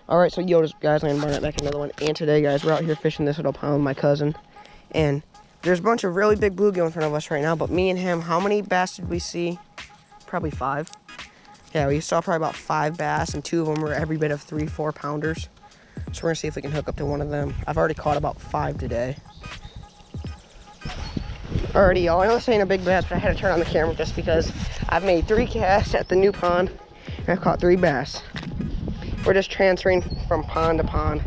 All right, so yo, guys, I'm gonna bring it back another one. And today, guys, we're out here fishing this little pond with my cousin. And there's a bunch of really big bluegill in front of us right now, but me and him, how many bass did we see? Probably 5. Yeah, we saw probably about 5 bass, and 2 of them were every bit of 3-4 pounders. So we're gonna see if we can hook up to one of them. I've already caught about 5 today. Alrighty, y'all, I know this ain't a big bass, but I had to turn on the camera just because I've made 3 casts at the new pond, and I've caught 3 bass. We're just transferring from pond to pond.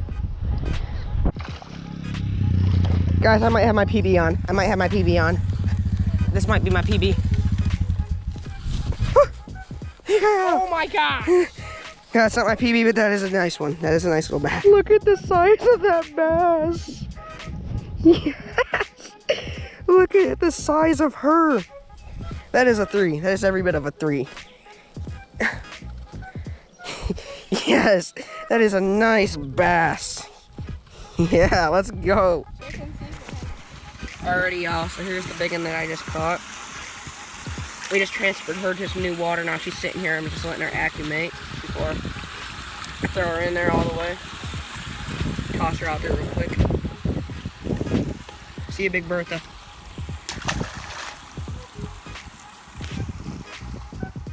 Guys, I might have my PB on. This might be my PB. Yeah. Oh my God! Yeah, it's not my PB, but that is a nice one. That is a nice little bass. Look at the size of that bass. Yes. Look at the size of her. That is a 3. That is every bit of a 3. Yes, that is a nice bass. Yeah, let's go. Alrighty, y'all, so here's the big one that I just caught. We just transferred her to some new water. Now she's sitting here. I'm just letting her acclimate before I throw her in there all the way. Toss her out there real quick. See you, Big Bertha.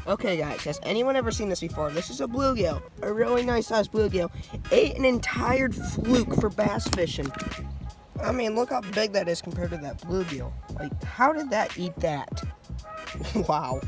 Okay, guys, has anyone ever seen this before? This is a bluegill, a really nice sized bluegill. Ate an entire fluke for bass fishing. I mean, look how big that is compared to that bluegill. Like, how did that eat that? Wow.